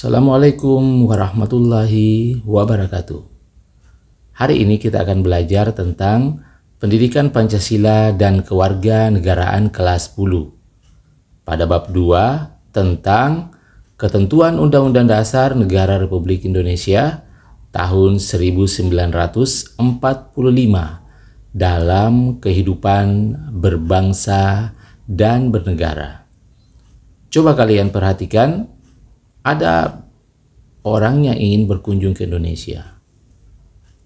Assalamualaikum warahmatullahi wabarakatuh. Hari ini kita akan belajar tentang pendidikan Pancasila dan kewarganegaraan kelas 10. Pada bab 2 tentang ketentuan Undang-Undang Dasar Negara Republik Indonesia tahun 1945 dalam kehidupan berbangsa dan bernegara. Coba kalian perhatikan, ada orang yang ingin berkunjung ke Indonesia.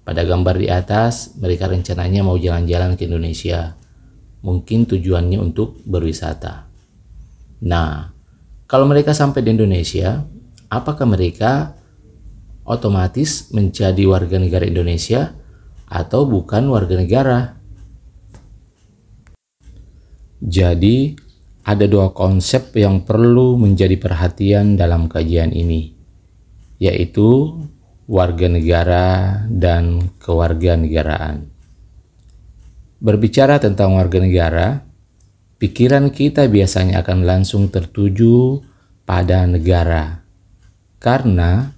Pada gambar di atas, mereka rencananya mau jalan-jalan ke Indonesia. Mungkin tujuannya untuk berwisata. Nah, kalau mereka sampai di Indonesia, apakah mereka otomatis menjadi warga negara Indonesia atau bukan warga negara? Jadi, ada dua konsep yang perlu menjadi perhatian dalam kajian ini, yaitu warga negara dan kewarganegaraan. Berbicara tentang warga negara, pikiran kita biasanya akan langsung tertuju pada negara, karena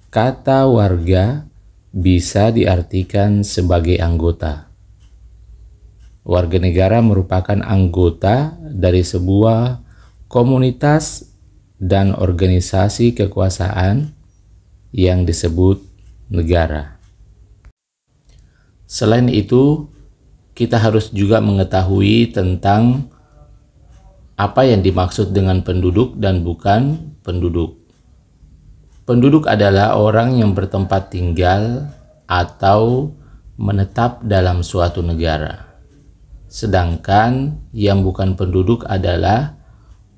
kata warga bisa diartikan sebagai anggota. Warga negara merupakan anggota dari sebuah komunitas dan organisasi kekuasaan yang disebut negara. Selain itu, kita harus juga mengetahui tentang apa yang dimaksud dengan penduduk dan bukan penduduk. Penduduk adalah orang yang bertempat tinggal atau menetap dalam suatu negara. Sedangkan yang bukan penduduk adalah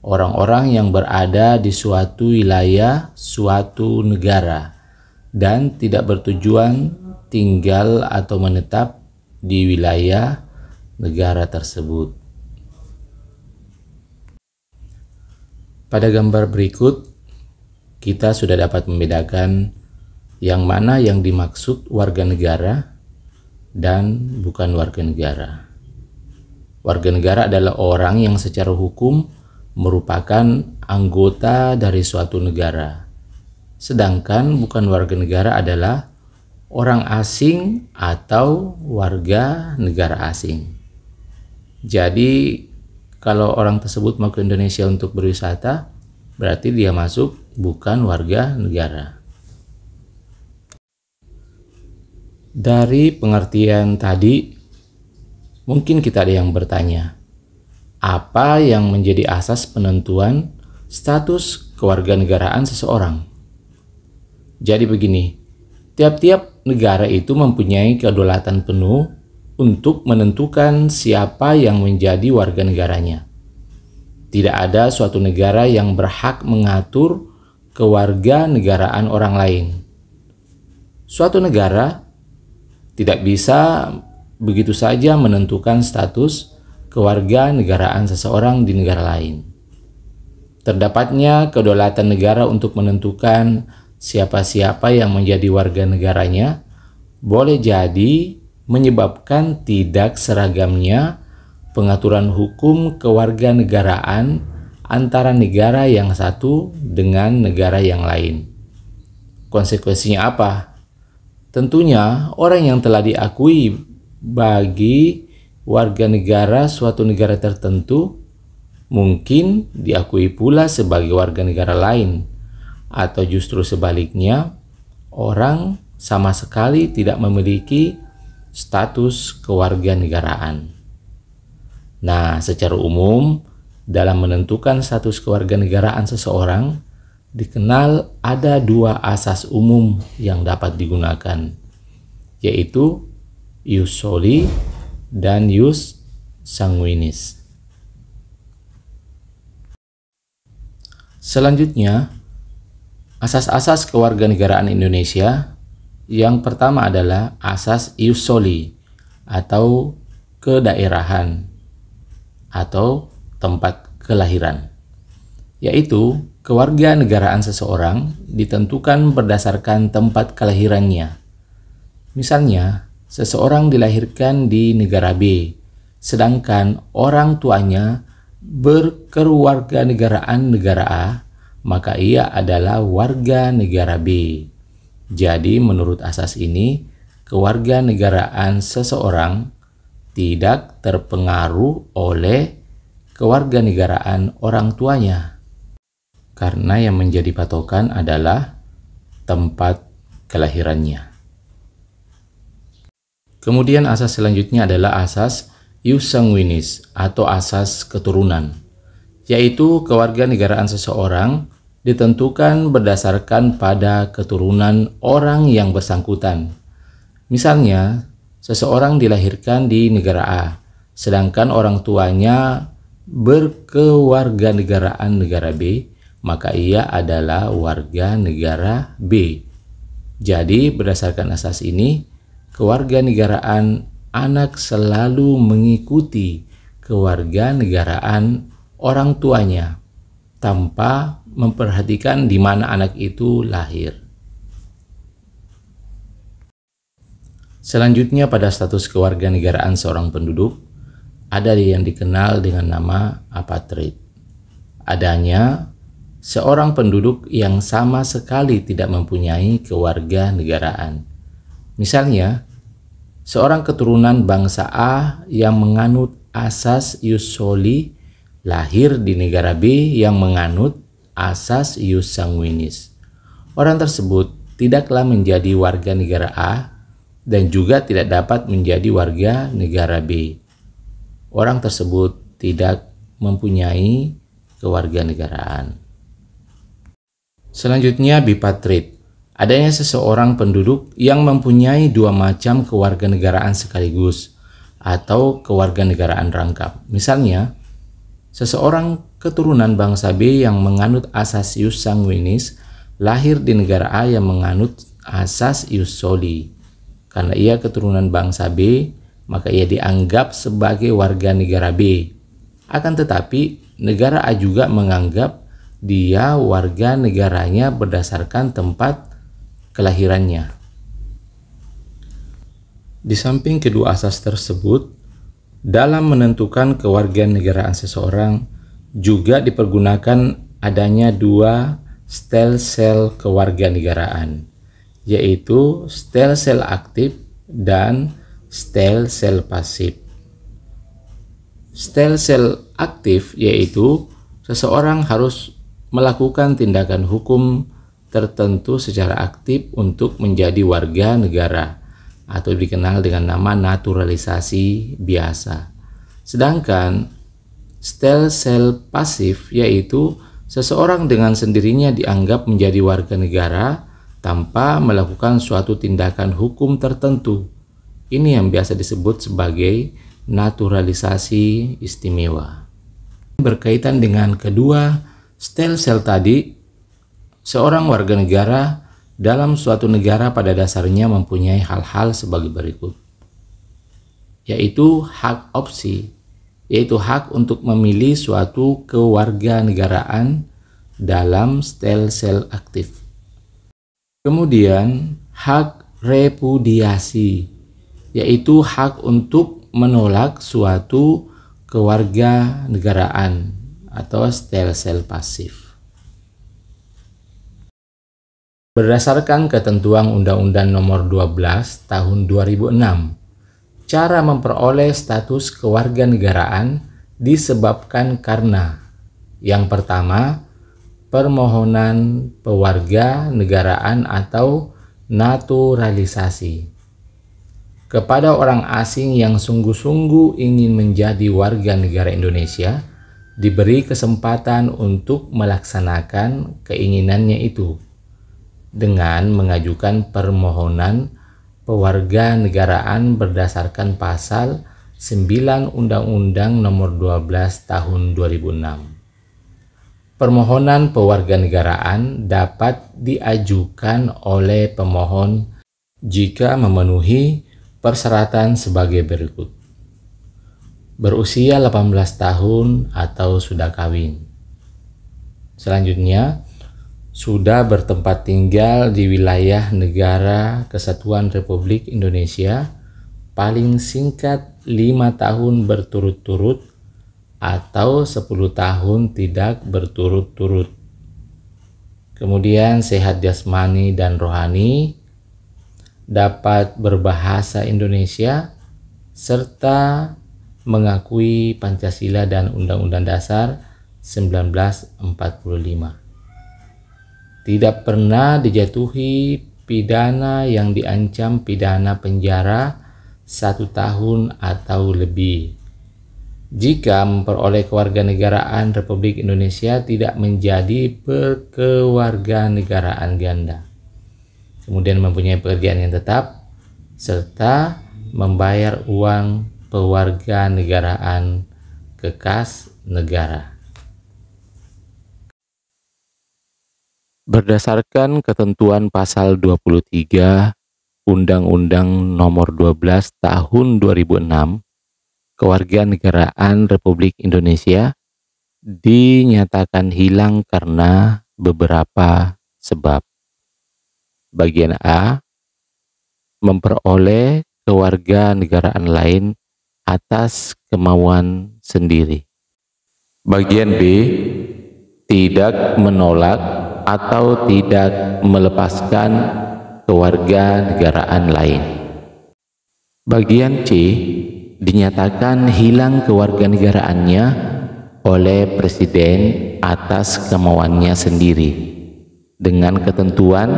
orang-orang yang berada di suatu wilayah, suatu negara, dan tidak bertujuan tinggal atau menetap di wilayah negara tersebut. Pada gambar berikut, kita sudah dapat membedakan yang mana yang dimaksud warga negara dan bukan warga negara. Warga negara adalah orang yang secara hukum merupakan anggota dari suatu negara. Sedangkan bukan warga negara adalah orang asing atau warga negara asing. Jadi, kalau orang tersebut mau ke Indonesia untuk berwisata, berarti dia masuk bukan warga negara. Dari pengertian tadi, mungkin kita ada yang bertanya, apa yang menjadi asas penentuan status kewarganegaraan seseorang? Jadi begini, tiap-tiap negara itu mempunyai kedaulatan penuh untuk menentukan siapa yang menjadi warga negaranya. Tidak ada suatu negara yang berhak mengatur kewarganegaraan orang lain. Suatu negara tidak bisa begitu saja menentukan status kewarganegaraan seseorang di negara lain. Terdapatnya kedaulatan negara untuk menentukan siapa-siapa yang menjadi warga negaranya boleh jadi menyebabkan tidak seragamnya pengaturan hukum kewarganegaraan antara negara yang satu dengan negara yang lain. Konsekuensinya apa? Tentunya orang yang telah diakui bagi warga negara suatu negara tertentu mungkin diakui pula sebagai warga negara lain, atau justru sebaliknya, orang sama sekali tidak memiliki status kewarganegaraan. Nah, secara umum dalam menentukan status kewarganegaraan seseorang dikenal ada dua asas umum yang dapat digunakan, yaitu ius soli dan ius sanguinis. Selanjutnya, asas-asas kewarganegaraan Indonesia. Yang pertama adalah asas ius soli atau kedaerahan atau tempat kelahiran, yaitu kewarganegaraan seseorang ditentukan berdasarkan tempat kelahirannya. Misalnya, seseorang dilahirkan di negara B, sedangkan orang tuanya berkewarganegaraan negara A, maka ia adalah warga negara B. Jadi menurut asas ini, kewarganegaraan seseorang tidak terpengaruh oleh kewarganegaraan orang tuanya, karena yang menjadi patokan adalah tempat kelahirannya. Kemudian asas selanjutnya adalah asas ius sanguinis atau asas keturunan, yaitu kewarganegaraan seseorang ditentukan berdasarkan pada keturunan orang yang bersangkutan. Misalnya, seseorang dilahirkan di negara A, sedangkan orang tuanya berkewarganegaraan negara B, maka ia adalah warga negara B. Jadi berdasarkan asas ini, kewarganegaraan anak selalu mengikuti kewarganegaraan orang tuanya tanpa memperhatikan di mana anak itu lahir. Selanjutnya pada status kewarganegaraan seorang penduduk, ada yang dikenal dengan nama apatrid. Adanya seorang penduduk yang sama sekali tidak mempunyai kewarganegaraan. Misalnya, seorang keturunan bangsa A yang menganut asas ius soli lahir di negara B yang menganut asas ius sanguinis. Orang tersebut tidaklah menjadi warga negara A dan juga tidak dapat menjadi warga negara B. Orang tersebut tidak mempunyai kewarganegaraan. Selanjutnya bipatrid. Adanya seseorang penduduk yang mempunyai dua macam kewarganegaraan sekaligus atau kewarganegaraan rangkap. Misalnya, seseorang keturunan bangsa B yang menganut asas ius sanguinis lahir di negara A yang menganut asas ius soli. Karena ia keturunan bangsa B, maka ia dianggap sebagai warga negara B. Akan tetapi, negara A juga menganggap dia warga negaranya berdasarkan tempat kelahirannya. Di samping kedua asas tersebut, dalam menentukan kewarganegaraan seseorang juga dipergunakan adanya dua stel sel kewarganegaraan, yaitu stel sel aktif dan stel sel pasif. Stel sel aktif yaitu seseorang harus melakukan tindakan hukum tertentu secara aktif untuk menjadi warga negara atau dikenal dengan nama naturalisasi biasa. Sedangkan stel sel pasif yaitu seseorang dengan sendirinya dianggap menjadi warga negara tanpa melakukan suatu tindakan hukum tertentu. Ini yang biasa disebut sebagai naturalisasi istimewa. Berkaitan dengan kedua stel sel tadi, seorang warga negara dalam suatu negara pada dasarnya mempunyai hal-hal sebagai berikut, yaitu hak opsi, yaitu hak untuk memilih suatu kewarganegaraan dalam stel sel aktif. Kemudian hak repudiasi, yaitu hak untuk menolak suatu kewarganegaraan atau stel sel pasif. Berdasarkan ketentuan Undang-Undang Nomor 12 Tahun 2006, cara memperoleh status kewarganegaraan disebabkan karena yang pertama, permohonan pewarganegaraan atau naturalisasi. Kepada orang asing yang sungguh-sungguh ingin menjadi warga negara Indonesia, diberi kesempatan untuk melaksanakan keinginannya itu dengan mengajukan permohonan pewarganegaraan berdasarkan pasal 9 Undang-Undang Nomor 12 Tahun 2006. Permohonan pewarganegaraan dapat diajukan oleh pemohon jika memenuhi persyaratan sebagai berikut. Berusia 18 tahun atau sudah kawin. Selanjutnya, sudah bertempat tinggal di wilayah Negara Kesatuan Republik Indonesia paling singkat 5 tahun berturut-turut atau 10 tahun tidak berturut-turut. kemudian sehat jasmani dan rohani, dapat berbahasa Indonesia, serta mengakui Pancasila dan Undang-Undang Dasar 1945. Tidak pernah dijatuhi pidana yang diancam pidana penjara 1 tahun atau lebih. Jika memperoleh kewarganegaraan Republik Indonesia tidak menjadi berkewarganegaraan ganda. Kemudian mempunyai pekerjaan yang tetap, serta membayar uang pewarganegaraan ke kas negara. Berdasarkan ketentuan pasal 23 Undang-Undang Nomor 12 Tahun 2006, kewarganegaraan Republik Indonesia dinyatakan hilang karena beberapa sebab. Bagian A, memperoleh kewarganegaraan lain atas kemauan sendiri. Bagian B, tidak menolak atau tidak melepaskan kewarganegaraan lain. Bagian C, dinyatakan hilang kewarganegaraannya oleh Presiden atas kemauannya sendiri, dengan ketentuan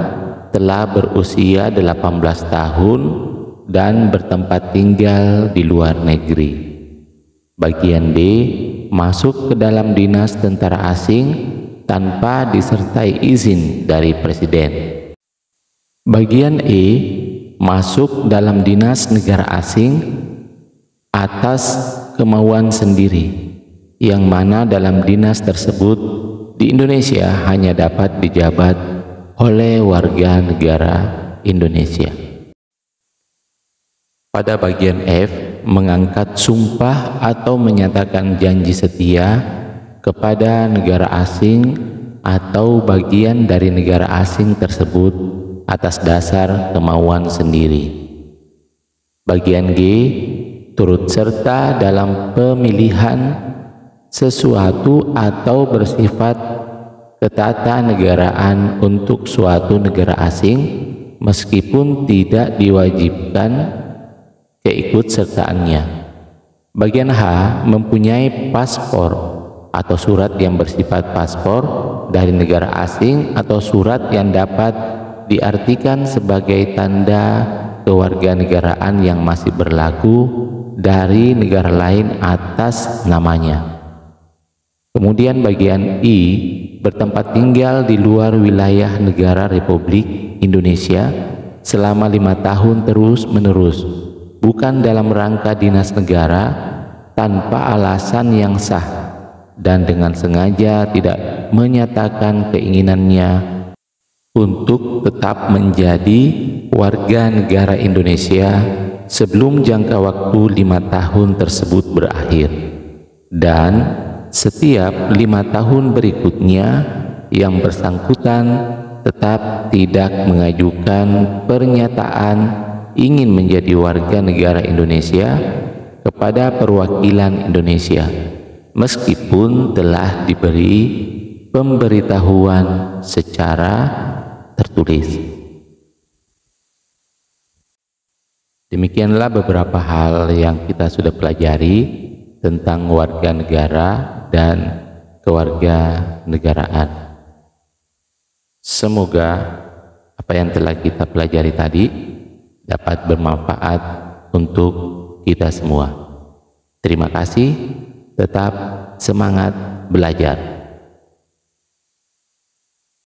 telah berusia 18 tahun dan bertempat tinggal di luar negeri. Bagian D, masuk ke dalam dinas tentara asing tanpa disertai izin dari Presiden. Bagian E, masuk dalam dinas negara asing atas kemauan sendiri, yang mana dalam dinas tersebut di Indonesia hanya dapat dijabat oleh warga negara Indonesia. Pada bagian F, mengangkat sumpah atau menyatakan janji setia kepada negara asing atau bagian dari negara asing tersebut atas dasar kemauan sendiri. Bagian G, turut serta dalam pemilihan sesuatu atau bersifat ketatanegaraan untuk suatu negara asing meskipun tidak diwajibkan keikutsertaannya. Bagian H, mempunyai paspor atau surat yang bersifat paspor dari negara asing atau surat yang dapat diartikan sebagai tanda kewarganegaraan yang masih berlaku dari negara lain atas namanya. Kemudian bagian I, bertempat tinggal di luar wilayah negara Republik Indonesia selama 5 tahun terus-menerus, bukan dalam rangka dinas negara, tanpa alasan yang sah dan dengan sengaja tidak menyatakan keinginannya untuk tetap menjadi warga negara Indonesia sebelum jangka waktu 5 tahun tersebut berakhir, dan setiap 5 tahun berikutnya yang bersangkutan tetap tidak mengajukan pernyataan ingin menjadi warga negara Indonesia kepada perwakilan Indonesia, meskipun telah diberi pemberitahuan secara tertulis. Demikianlah beberapa hal yang kita sudah pelajari tentang warga negara dan kewarganegaraan. Semoga apa yang telah kita pelajari tadi dapat bermanfaat untuk kita semua. Terima kasih, tetap semangat belajar.